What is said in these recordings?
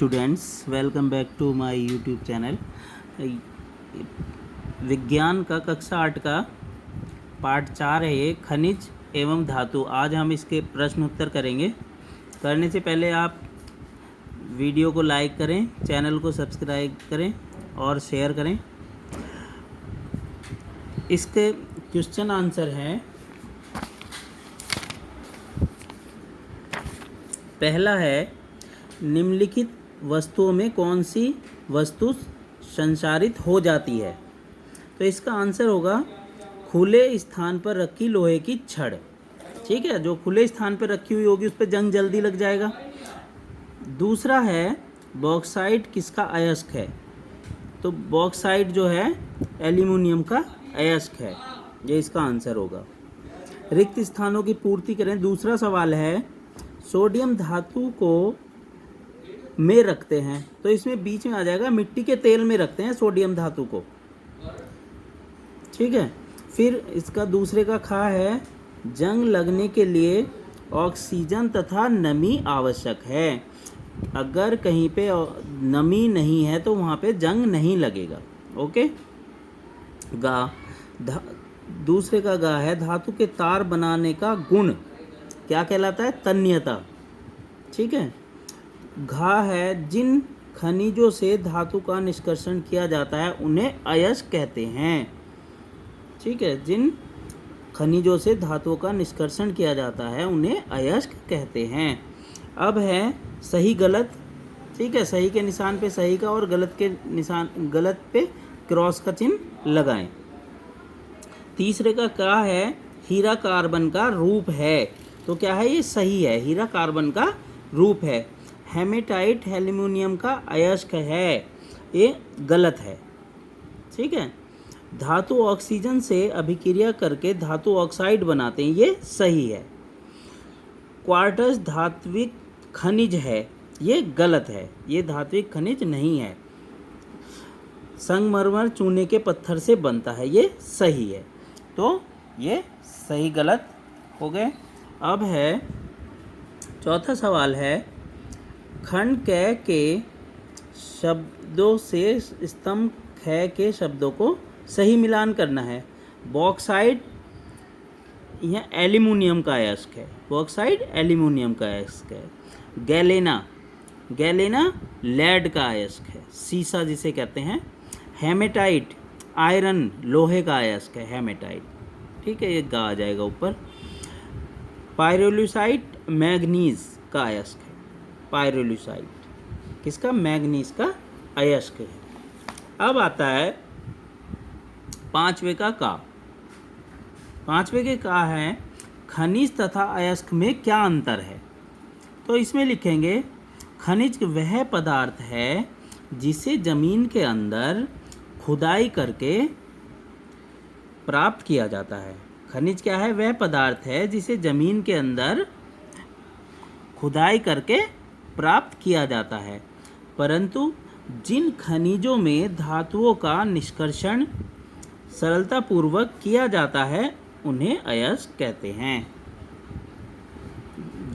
Students, welcome back to my YouTube channel. विज्ञान का कक्षा 8 का पार्ट 4 है ये, खनिज एवं धातु। आज हम इसके प्रश्न उत्तर करेंगे। करने से पहले आप वीडियो को लाइक करें, चैनल को सब्सक्राइब करें और शेयर करें। इसके क्वेश्चन आंसर हैं। पहला है, निम्नलिखित वस्तुओं में कौन सी वस्तु संचारित हो जाती है? तो इसका आंसर होगा खुले स्थान पर रखी लोहे की छड़। ठीक है, जो खुले स्थान पर रखी हुई होगी उस पर जंग जल्दी लग जाएगा। दूसरा है, बॉक्साइट किसका अयस्क है? तो बॉक्साइट जो है एल्यूमिनियम का अयस्क है, ये इसका आंसर होगा। रिक्त स्थानों की पूर्ति करें। दूसरा सवाल है, सोडियम धातु को में रखते हैं, तो इसमें बीच में आ जाएगा मिट्टी के तेल में रखते हैं सोडियम धातु को। ठीक है, फिर इसका दूसरे का खा है, जंग लगने के लिए ऑक्सीजन तथा नमी आवश्यक है। अगर कहीं पे नमी नहीं है तो वहाँ पे जंग नहीं लगेगा। ओके। दूसरे का गा है, धातु के तार बनाने का गुण क्या कहलाता है? तन्यता। ठीक है। घा है, जिन खनिजों से धातु का निष्कर्षण किया जाता है उन्हें अयस्क कहते हैं। ठीक है, जिन खनिजों से धातुओं का निष्कर्षण किया जाता है उन्हें अयस्क कहते हैं। अब है सही गलत। ठीक है, सही के निशान पे सही का और गलत के निशान गलत पे क्रॉस का चिन्ह लगाएं। तीसरे का क्या है, हीरा कार्बन का रूप है। तो क्या है? ये सही है, हीरा कार्बन का रूप है। हेमेटाइट एल्यूमिनियम का अयस्क है, ये गलत है। ठीक है। धातु ऑक्सीजन से अभिक्रिया करके धातु ऑक्साइड बनाते हैं, ये सही है। क्वार्ट्ज धात्विक खनिज है, ये गलत है, ये धात्विक खनिज नहीं है। संगमरमर चूने के पत्थर से बनता है, ये सही है। तो ये सही गलत हो गए। अब है चौथा सवाल है, खंड क के शब्दों से स्तंभ ख के शब्दों को सही मिलान करना है। बॉक्साइट यह एल्यूमिनियम का अयस्क है, बॉक्साइट एल्यूमिनियम का अयस्क है। गैलेना, गैलेना लेड का अयस्क है, सीसा जिसे कहते हैं। हेमेटाइट आयरन लोहे का अयस्क है, हेमेटाइट। ठीक है, ये गा आ जाएगा ऊपर। पायरोलुसाइट मैग्नीज का अयस्क है, पायरोलुसाइट किसका? मैग्नीज का अयस्क है। अब आता है पांचवे का। पांचवे के का है, खनिज तथा अयस्क में क्या अंतर है? तो इसमें लिखेंगे, खनिज वह पदार्थ है जिसे जमीन के अंदर खुदाई करके प्राप्त किया जाता है। खनिज क्या है? वह पदार्थ है जिसे जमीन के अंदर खुदाई करके प्राप्त किया जाता है। परंतु जिन खनिजों में धातुओं का निष्कर्षण सरलतापूर्वक किया जाता है उन्हें अयस्क कहते हैं।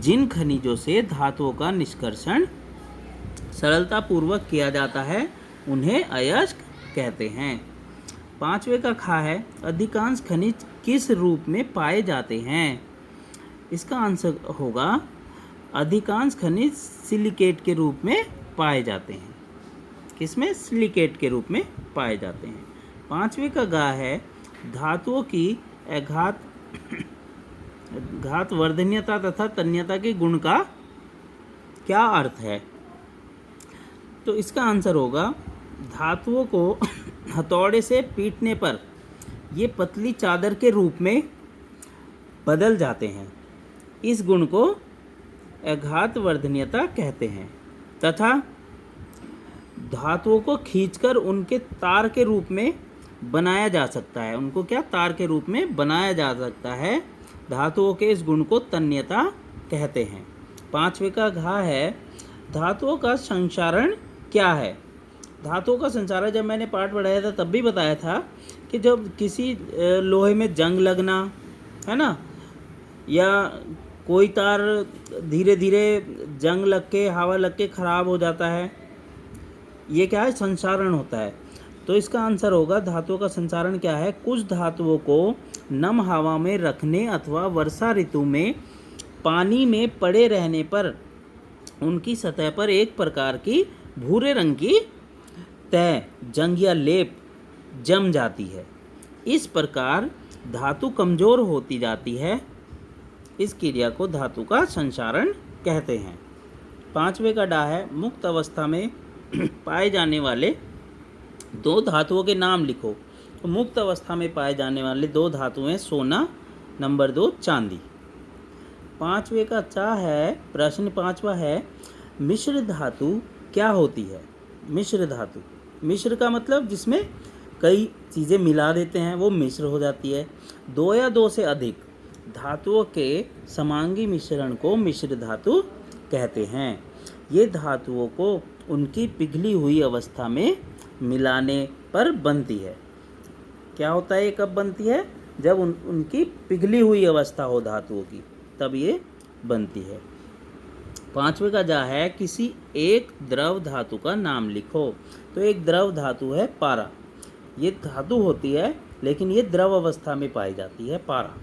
जिन खनिजों से धातुओं का निष्कर्षण सरलतापूर्वक किया जाता है उन्हें अयस्क कहते हैं। पांचवे का खा है, अधिकांश खनिज किस रूप में पाए जाते हैं? इसका आंसर होगा, अधिकांश खनिज सिलिकेट के रूप में पाए जाते हैं। किसमें? सिलिकेट के रूप में पाए जाते हैं। पांचवे का गा है, धातुओं की घातवर्धनीयता तथा तन्यता के गुण का क्या अर्थ है? तो इसका आंसर होगा, धातुओं को हथौड़े से पीटने पर ये पतली चादर के रूप में बदल जाते हैं। इस गुण को घातवर्धनीयता कहते हैं। तथा धातुओं को खींचकर उनके तार के रूप में बनाया जा सकता है। उनको क्या? तार के रूप में बनाया जा सकता है। धातुओं के इस गुण को तन्यता कहते हैं। पांचवे का घा है, धातुओं का संचारण क्या है? धातुओं का संचारण जब मैंने पाठ पढ़ाया था तब भी बताया था कि जब किसी लोहे में जंग लगना है ना, या कोई तार धीरे धीरे जंग लग के, हवा लग के ख़राब हो जाता है, ये क्या है, संचारण होता है। तो इसका आंसर होगा धातुओं का संचारण क्या है, कुछ धातुओं को नम हवा में रखने अथवा वर्षा ऋतु में पानी में पड़े रहने पर उनकी सतह पर एक प्रकार की भूरे रंग की तय, जंग या लेप जम जाती है। इस प्रकार धातु कमजोर होती जाती है। इस क्रिया को धातु का संचारण कहते हैं। 5वें का डा है, मुक्त अवस्था में पाए जाने वाले दो धातुओं के नाम लिखो। तो मुक्त अवस्था में पाए जाने वाले दो धातुएं सोना, नंबर 2 चांदी। 5वें का चा है, प्रश्न 5वां है, मिश्र धातु क्या होती है। मिश्र धातु, मिश्र का मतलब जिसमें कई चीज़ें मिला देते हैं वो मिश्र हो जाती है। दो या दो से अधिक धातुओं के समांगी मिश्रण को मिश्र धातु कहते हैं। ये धातुओं को उनकी पिघली हुई अवस्था में मिलाने पर बनती है। क्या होता है, ये कब बनती है, जब उनकी पिघली हुई अवस्था हो धातुओं की, तब ये बनती है। 5वें का जा है, किसी एक द्रव धातु का नाम लिखो। तो एक द्रव धातु है पारा। ये धातु होती है लेकिन ये द्रव अवस्था में पाई जाती है, पारा।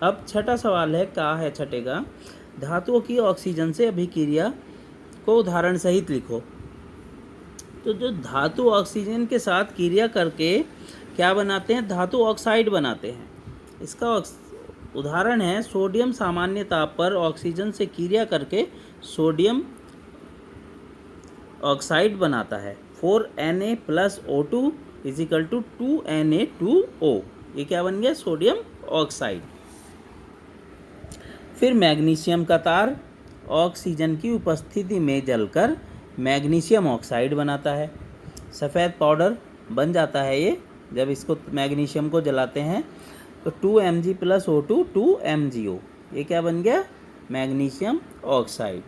अब छठा सवाल है, का है छठे का, धातुओं की ऑक्सीजन से अभिक्रिया को उदाहरण सहित लिखो। तो जो धातु ऑक्सीजन के साथ क्रिया करके क्या बनाते हैं, धातु ऑक्साइड बनाते हैं। इसका उदाहरण है, सोडियम सामान्य ताप पर ऑक्सीजन से क्रिया करके सोडियम ऑक्साइड बनाता है। 4Na+O2 = 2Na2O। ये क्या बन गया, सोडियम ऑक्साइड। फिर मैग्नीशियम का तार ऑक्सीजन की उपस्थिति में जलकर मैग्नीशियम ऑक्साइड बनाता है। सफ़ेद पाउडर बन जाता है ये, जब इसको मैग्नीशियम को जलाते हैं तो 2Mg+O2 2MgO, ये क्या बन गया, मैग्नीशियम ऑक्साइड।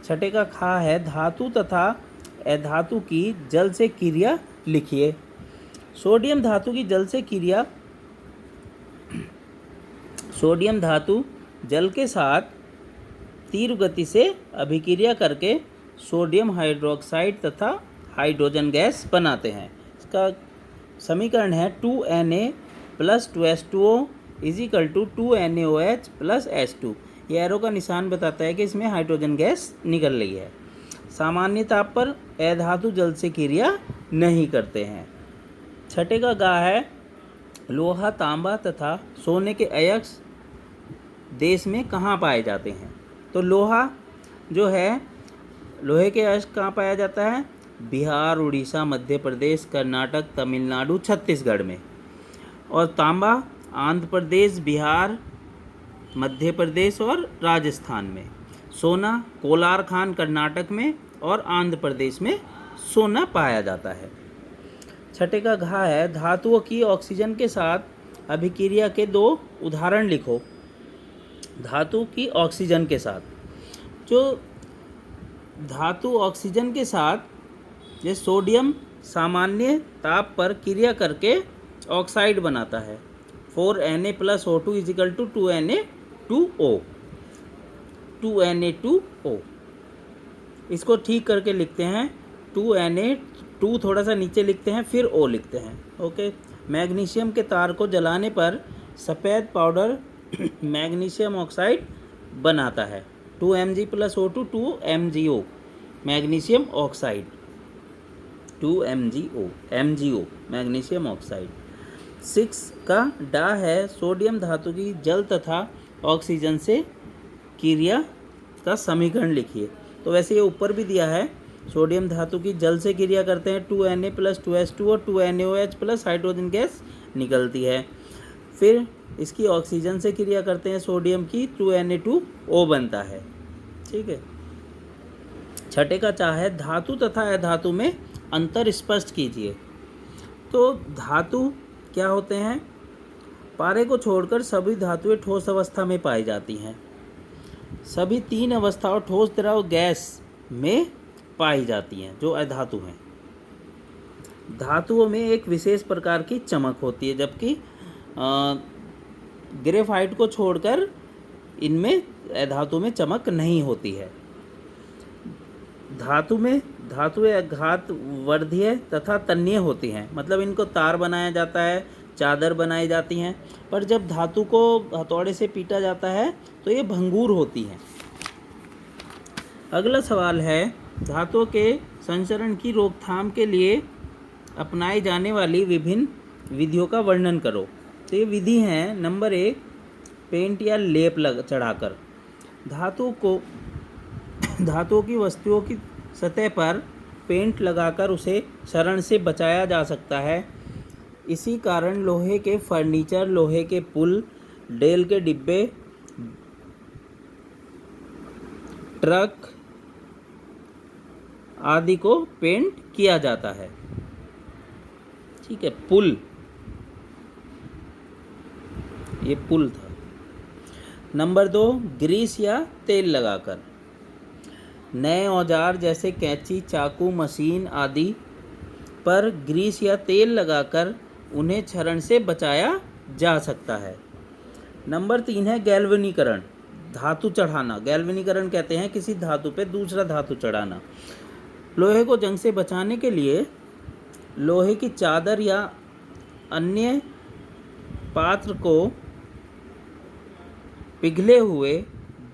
छठे का खा है, धातु तथा अधातु की जल से क्रिया लिखिए। सोडियम धातु की जल से क्रिया, सोडियम धातु जल के साथ तीव्र गति से अभिक्रिया करके सोडियम हाइड्रोक्साइड तथा हाइड्रोजन गैस बनाते हैं। इसका समीकरण है 2Na+2H2O = 2NaOH+H2। ये एरो का निशान बताता है कि इसमें हाइड्रोजन गैस निकल रही है। सामान्य ताप पर अधातु जल से क्रिया नहीं करते हैं। छठे का गा है, लोहा, तांबा तथा सोने के अयस्क देश में कहाँ पाए जाते हैं। तो लोहा जो है, लोहे के अयस्क कहाँ पाया जाता है, बिहार, उड़ीसा, मध्य प्रदेश, कर्नाटक, तमिलनाडु, छत्तीसगढ़ में। और तांबा आंध्र प्रदेश, बिहार, मध्य प्रदेश और राजस्थान में। सोना कोलार खान कर्नाटक में और आंध्र प्रदेश में सोना पाया जाता है। छठे का घा है, धातुओं की ऑक्सीजन के साथ अभिक्रिया के दो उदाहरण लिखो। धातु की ऑक्सीजन के साथ, जो धातु ऑक्सीजन के साथ ये सोडियम सामान्य ताप पर क्रिया करके ऑक्साइड बनाता है। 4Na+O2 = 2Na2O, 2Na2O। इसको ठीक करके लिखते हैं, 2Na2 थोड़ा सा नीचे लिखते हैं, फिर O लिखते हैं। ओके। मैग्नीशियम के तार को जलाने पर सफ़ेद पाउडर मैग्नीशियम ऑक्साइड बनाता है। 2Mg+O2 2MgO, magnesium oxide 2MgO magnesium oxide. 6 का डा है, सोडियम धातु की जल तथा ऑक्सीजन से क्रिया का समीकरण लिखिए। तो वैसे ये ऊपर भी दिया है, सोडियम धातु की जल से क्रिया करते हैं 2Na+2H2O 2NaOH+ हाइड्रोजन गैस निकलती है। फिर इसकी ऑक्सीजन से क्रिया करते हैं सोडियम की, 2Na2O बनता है। ठीक है। छठे का चा है, धातु तथा अधातु में अंतर स्पष्ट कीजिए। तो धातु क्या होते हैं, पारे को छोड़कर सभी धातुएं ठोस अवस्था में पाई जाती हैं। सभी 3 अवस्थाओं ठोस, द्रव, गैस में पाई जाती हैं जो अधातु हैं। धातुओं में एक विशेष प्रकार की चमक होती है, जबकि ग्रेफाइट को छोड़कर इनमें धातु में चमक नहीं होती है। धातु घात वर्धीय तथा तन्य होती हैं, मतलब इनको तार बनाया जाता है, चादर बनाई जाती हैं, पर जब धातु को हथौड़े से पीटा जाता है तो ये भंगुर होती हैं। अगला सवाल है, धातुओं के संचरण की रोकथाम के लिए अपनाई जाने वाली विभिन्न विधियों का वर्णन करो। तो ये विधि हैं, नंबर 1, पेंट या लेप चढ़ाकर। धातुओं की वस्तुओं की सतह पर पेंट लगाकर उसे क्षरण से बचाया जा सकता है। इसी कारण लोहे के फर्नीचर, लोहे के पुल, डेल के डिब्बे, ट्रक आदि को पेंट किया जाता है। ठीक है, पुल, ये पुल था। नंबर 2, ग्रीस या तेल लगाकर। नए औजार जैसे कैंची, चाकू, मशीन आदि पर ग्रीस या तेल लगाकर उन्हें क्षरण से बचाया जा सकता है। नंबर 3 है गैल्वेनीकरण, धातु चढ़ाना। गैल्वेनीकरण कहते हैं किसी धातु पे दूसरा धातु चढ़ाना। लोहे को जंग से बचाने के लिए लोहे की चादर या अन्य पात्र को पिघले हुए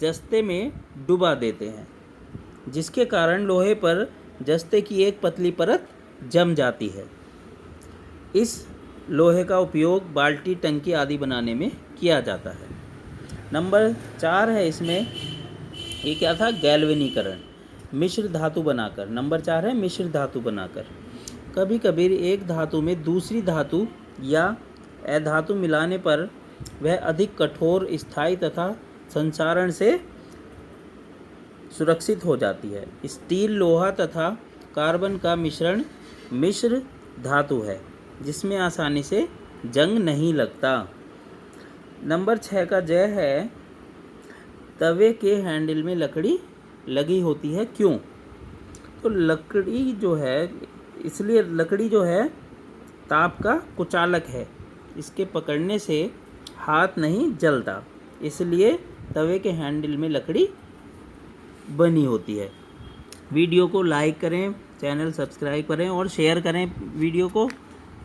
जस्ते में डुबा देते हैं, जिसके कारण लोहे पर जस्ते की एक पतली परत जम जाती है। इस लोहे का उपयोग बाल्टी, टंकी आदि बनाने में किया जाता है। नंबर 4 है इसमें, ये क्या था, गैल्वेनीकरण, मिश्र धातु बनाकर। नंबर 4 है मिश्र धातु बनाकर। कभी कभी एक धातु में दूसरी धातु या अधातु मिलाने पर वह अधिक कठोर, स्थायी तथा संचारण से सुरक्षित हो जाती है। स्टील, लोहा तथा कार्बन का मिश्रण मिश्र धातु है, जिसमें आसानी से जंग नहीं लगता। नंबर 6 का जय है, तवे के हैंडल में लकड़ी लगी होती है, क्यों? तो लकड़ी जो है, इसलिए लकड़ी जो है ताप का कुचालक है, इसके पकड़ने से हाथ नहीं जलता, इसलिए तवे के हैंडल में लकड़ी बनी होती है। वीडियो को लाइक करें, चैनल सब्सक्राइब करें और शेयर करें वीडियो को।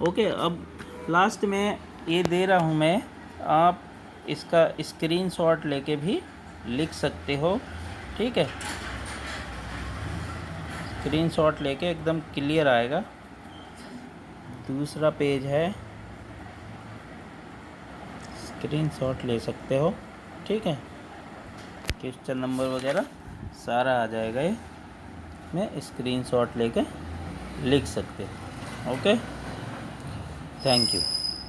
ओके, अब लास्ट में ये दे रहा हूँ मैं, आप इसका स्क्रीनशॉट लेके भी लिख सकते हो। ठीक है, स्क्रीनशॉट लेके एकदम क्लियर आएगा। दूसरा पेज है, स्क्रीनशॉट ले सकते हो। ठीक है, क्वेश्चन नंबर वगैरह सारा आ जाएगा, ये में स्क्रीनशॉट लेके लिख सकते हो। Okay, thank you.